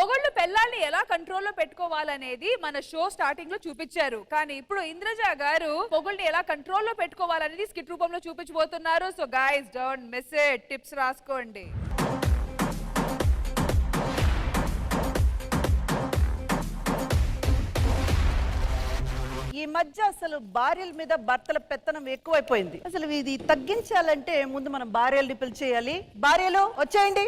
మొగుళ్ళు పెళ్ళాన్ని ఎలా కంట్రోల్లో పెట్టుకోవాలనేది మన షో స్టార్టింగ్ లో చూపించారు. కానీ ఇప్పుడు ఇంద్రజ గారు మొగుళ్ళని ఎలా కంట్రోల్లో పెట్టుకోవాలనేది స్కిట్ రూపంలో చూపించబోతున్నారు. So guys don't miss it, tips రాసుకోండి. ఈ మధ్య అసలు భార్యల మీద భర్తల పెత్తనం ఎక్కువైపోయింది. అసలు ఇది తగ్గించాలంటే ముందు మనం భార్యలు రిపెల్ చేయాలి. భార్యలు వచ్చేయండి.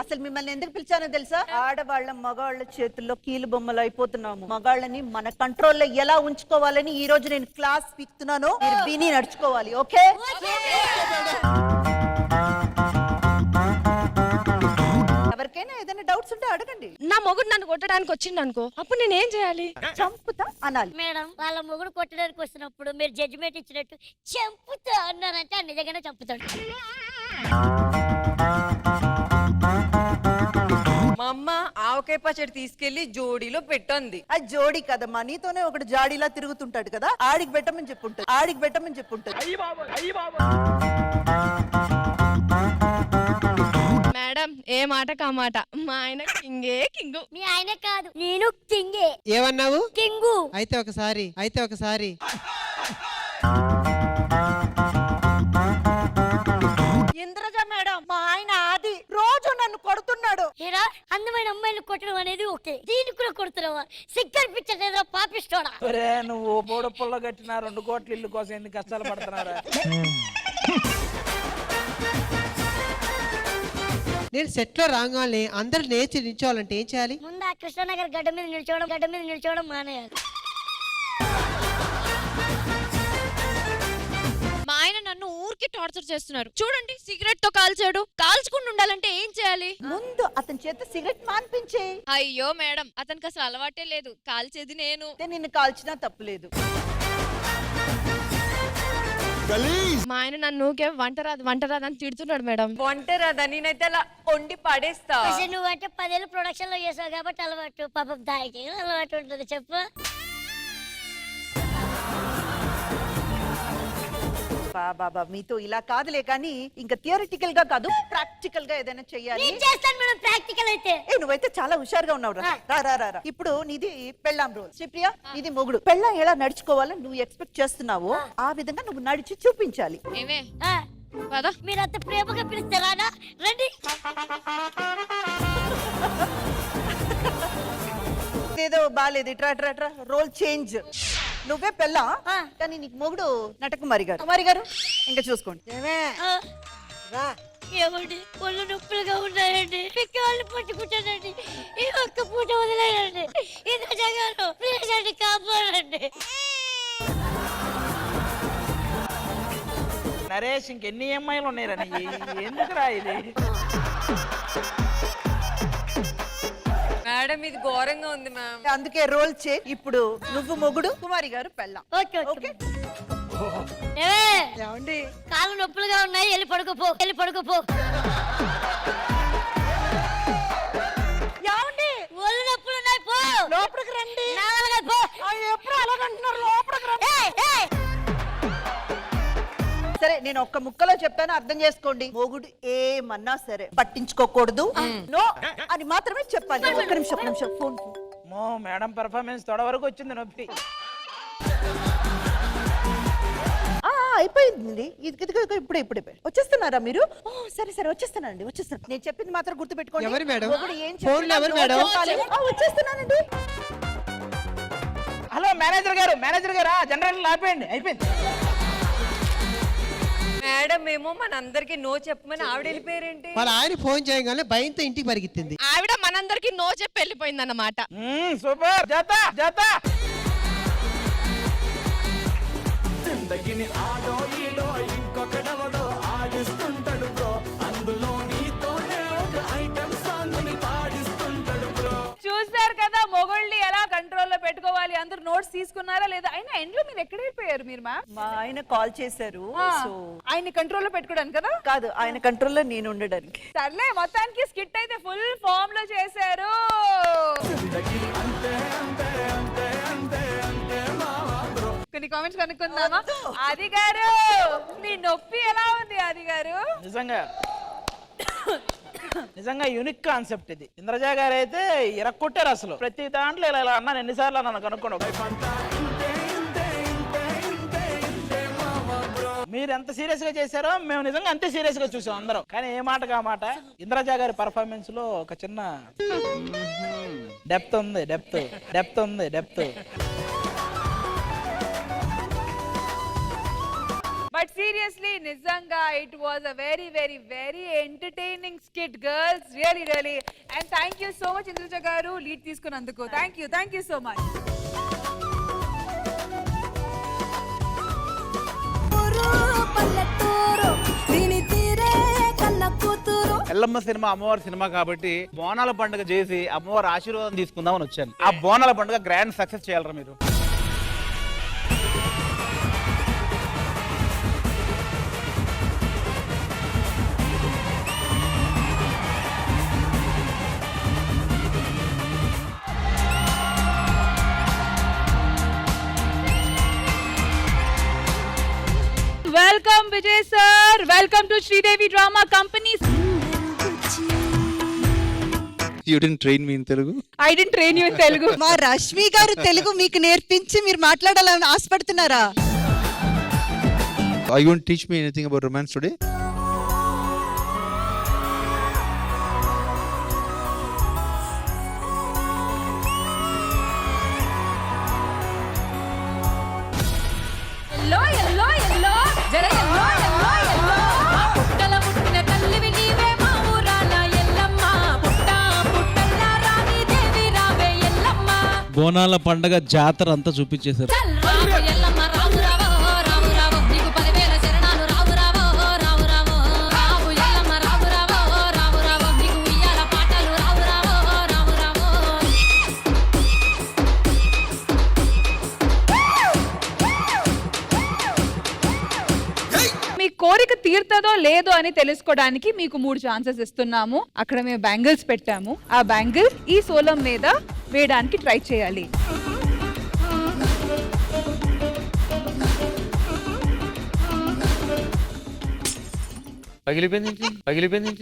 అసలు మిమ్మల్ని ఎందుకు పిలిచానో తెలుసా? ఆడవాళ్ళ మగవాళ్ళ చేతుల్లో కీలు బొమ్మలు అయిపోతున్నాము. మగాళ్ళని మన కంట్రోల్లో ఎలా ఉంచుకోవాలని ఈ రోజు నేను క్లాస్ పీక్తున్నాను. మీరు విని నడుచుకోవాలి. ఓకే? ఎవరికైనా ఏదైనా డౌట్స్ ఉంటే అడగండి. నా మొగుడు నన్ను కొట్టడానికి వచ్చింది అనుకో, అప్పుడు నేనేం చేయాలి? చంపుతా అనాలి. మేడం, వాళ్ళ మొగుడు కొట్టడానికి వస్తున్నప్పుడు మీరు జడ్జిమెంట్ ఇచ్చినట్టు చంపుతా అన్నారంటే నిజంగానే చంపుతాడు. మా అమ్మ ఆవకాయ పచ్చడి తీసుకెళ్లి జోడీలో పెట్టండి. అది జోడీ కదమ్మా, నీతోనే ఒకటి జాడీలా తిరుగుతుంటాడు కదా, ఆడికి పెట్టమని చెప్పుంటది. ఆడికి పెట్టమని చెప్పుంటది. మేడం, ఏ మాట కామాట, మా ఆయన కింగే కింగు. మీ ఆయన కాదు, నేను కింగే. ఏమన్నావు? కింగు. అయితే ఒకసారి ఇంద్రజ మేడం, మా ఆయన ఆది రోజు నన్ను కొడుతున్నాడు. ఏరా, అందమైన అమ్మాయిలు కొట్టడం అనేది ఓకే, దీన్ని కూడా కొడుతున్నావా? సిగ్గర్ పిక్చర్ ఏదో పాపిస్తోడా? నువ్వు బోడ పుల్ల కట్టిన 2 కోట్ల ఇల్లు కోసం ఎన్ని కష్టాలు పడుతున్నారా? నేను సెట్ లో రాగానే అందరు లేచి నిల్చోవాలంటే ఏం చేయాలి? ముందు ఆ కృష్ణనగర్ గడ్డ మీద నిల్చోవడం మానేయాలి. మా ఆయన నన్ను ఊరికి టార్చర్ చేస్తున్నారు. చూడండి, సిగరెట్ తో కాల్చాడు. కాల్చుకుంటూ ఉండాలంటే ఏం చేయాలి? ముందు అతని చేత సిగరెట్ మాన్పించే. అయ్యో మేడం, అతనికి అసలు అలవాటే లేదు. కాల్చేది నేను. నిన్ను కాల్చినా తప్పులేదు. మా ఆయన నన్ను వంట రాదు అని తిడుతున్నాడు మేడం. వంట రాదా? నేనైతే అలా వండి పడేస్తా. నువ్వంటే 10 ఏళ్ళు ప్రొడక్షన్ లో చేసావు కాబట్టి అలవాటు. పాపం దానికి అలవాటు ఉంటుంది. చెప్పు. బాబా, మీతో ఇలా కాదులే, కానీ ఇంకా థియరిటికల్ గా కాదు, ప్రాక్టికల్ గా ఏదైనా చెయ్యాలి. చేస్తాను మేడం ప్రాక్టికల్ అయితే. నువ్వైతే చాలా హుషారుగా ఉన్నావు. రా. ఇప్పుడు నీది పెళ్ళాం రోల్. శ్రీప్రియ, నీది మొగుడు. పెళ్ళాం ఎలా నడుచుకోవాలని నువ్వు ఎక్స్పెక్ట్ చేస్తున్నావో ఆ విధంగా నువ్వు నడిచి చూపించాలి. ఏమే మీరు అంత ప్రేమగా పిలుస్తారా? రండి. ఏదో బాలేదు. ట్రా రోల్ చేంజ్. నువ్వే పెళ్ళా, కానీ నీకు మొగుడు నటకుమారి గారు. ఇంకా చూసుకోండి. ఏమండి, ఒళ్ళు నొప్పులుగా ఉన్నాయండి, పిక్కలు పట్టుకుంటానండి. ఈ ఒక్క పూట వదిలేయండి. ఇది జగాను ప్లీజ్ అండి, కాపాడండి. నరేష్, ఇంకెన్ని అమ్మాయిలు ఉన్నాయని ఎందుకురా ఇది? మేడం, ఇది ఘోరంగా ఉంది మ్యామ్. అందుకే రోల్ చే. ఇప్పుడు నువ్వు మొగుడు, కుమారి గారు పెళ్ళాం. ఓకే. కాళ్ళు నొప్పులుగా ఉన్నాయి, వెళ్ళి పడుకోపో. ఒళ్ళు నొప్పులు ఉన్నాయి, పో లోపలికి రండి. ఎప్పుడు అలాగంటున్నారు? లోపలికి రండి. సరే, నేను ఒక్క ముక్కలో చెప్తాను, అర్థం చేసుకోండి. మొగుడు ఏమన్నా సరే పట్టించుకోకూడదు, నో అని మాత్రమే చెప్పాలి. ఒక్క నిమిషం ఫోన్. మేడం పెర్ఫార్మెన్స్ తొడ వరకు వచ్చింది నొప్పి. అయిపోయింది. ఇప్పుడే వచ్చేస్తున్నారా మీరు? సరే వచ్చేస్తానండి. నేను చెప్పింది మాత్రం గుర్తు పెట్టుకోండి. ఎవరు మేడం? వచ్చేస్తున్నానండి. హలో మేనేజర్ గారు, జనరల్ ఆపేయండి. అయిపోయింది. మేడం, ఏమో మనందరికి నో చెప్పమని ఆవిడ వెళ్ళిపోయారేంటి? వాళ్ళ ఆయన ఫోన్ చేయగానే భయంతో ఇంటికి పరిగెత్తింది. ఆవిడ మనందరికి నో చెప్పి వెళ్ళిపోయింది అన్నమాట. సూపర్. జాతా చూసారు కదా మొగుళ్ళని ఎలా కంట్రోల్లో పెట్టుకోవాలి. అందరూ నోట్స్ తీసుకున్నారా లేదా? అయినా ఎండ్లో మీరు ఎక్కడ వెళ్ళిపోయారు? మీరు మా ఆయన కాల్ చేశారు. ఆయన కంట్రోల్లో పెట్టుకోవడానికి కదా? కాదు, ఆయన కంట్రోల్లో నేను ఉండడానికి. సర్లే, మొత్తానికి స్కిట్ అయితే ఫుల్ ఫామ్ లో చేశారు. కొన్ని కామెంట్స్ కనుక్కుందామా? ఆది గారు మీ నొప్పి ఎలా ఉంది ఆది గారు? నిజంగా యూనిక్ కాన్సెప్ట్ ఇది. ఇంద్రజ గారు అయితే ఇరక్కొట్టారు అసలు. ప్రతి దాంట్లో ఇలా ఇలా అన్నాను, ఎన్నిసార్లు అన్నాను కనుక్కోండి. మీరు ఎంత సీరియస్ గా చేశారో మేము నిజంగా అంతే సీరియస్ గా చూసాం అందరం. కానీ ఏ మాటగా మాట ఇంద్రజ గారి పర్ఫార్మెన్స్ లో ఒక చిన్న డెప్త్ ఉంది. డెప్త్ ఉంది. బట్ సీరియస్లీ నిజంగా it was a very very very entertaining skit girls, really and thank you so much Indraja గారు లీడ్ తీసుకున్నందుకు. Thank you so much. Yellamma cinema అమ్మవారి సినిమా కాబట్టి బోనాల పండుగ చేసి అమ్మవారి ఆశీర్వాదం తీసుకుందామని వచ్చాను. ఆ బోనాల పండుగ గ్రాండ్ సక్సెస్ చేయాలరా మీరు. Welcome Vijay sir, welcome to Sridevi drama company. You didn't train me in Telugu? I didn't train you in Telugu. మా రష్మి గారు తెలుగు మీకు నేర్పించి మీరు మాట్లాడాలని ఆశపడుతున్నారా? Are you going to teach me anything about romance today? బోనాల పండగ జాతర అంతా చూపించేశారు. మీ కోరిక తీరుతుందో లేదో అని తెలుసుకోవడానికి మీకు 3 ఛాన్సెస్ ఇస్తున్నాము. అక్కడ మేము బ్యాంగిల్స్ పెట్టాము. ఆ బ్యాంగిల్ ఈ సోలం మీద వేయడానికి ట్రై చేయాలి. పగిలిపోయింది.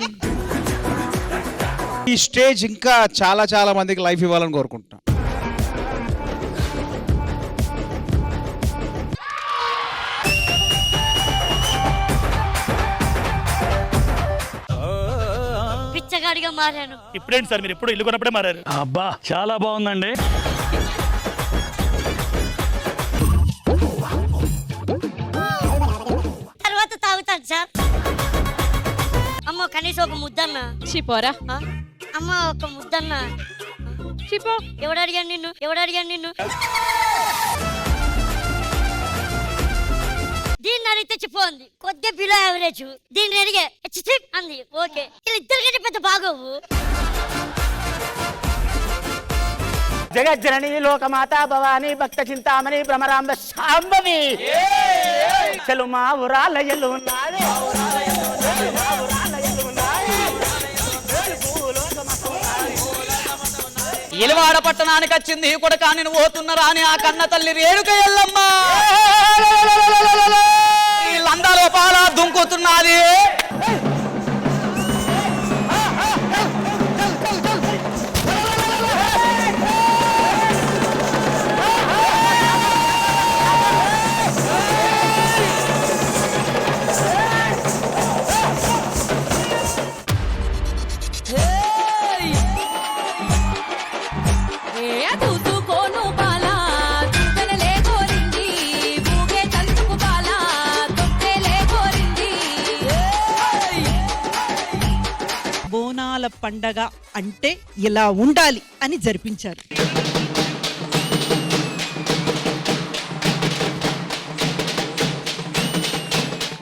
ఈ స్టేజ్ ఇంకా చాలా మందికి లైఫ్ ఇవ్వాలని కోరుకుంటున్నాం. పిచ్చగాడిగా మారాను. ఇప్పుడేంటి సార్ మీరు ఎప్పుడు ఇల్లు కొన్నప్పుడే మారారు? అబ్బా చాలా బాగుందండి. తర్వాత తాగుతాను సార్. అమ్మ కనీసం ఒక ముద్దన్న. చిపోరా. అమ్మ ఒక ముద్దన్న. చిపో. ఎవడు అడిగాను నిన్ను? దీన్ని అడిగితే చెప్పండి కొద్దిగా బిలో యావరేజ్. దీన్ని అడిగే అంది ఓకే. వీళ్ళిద్దరికంటే పెద్ద బాగోవు. జగజ్జనని లోకమాత భవాని భక్త చింతామణి భ్రమరాంబ శాంభవి చెలుమా ఉరాలయలు నాదే ఇలవాడ పట్టణానికి వచ్చింది కొడుకా నేను పోతున్నరా అని ఆ కన్న తల్లి రేణుక ఎల్లమ్మ లందాలో పాల దుంకుతున్నది. బోనాల పండగ అంటే ఇలా ఉండాలి అని జరిపించారు.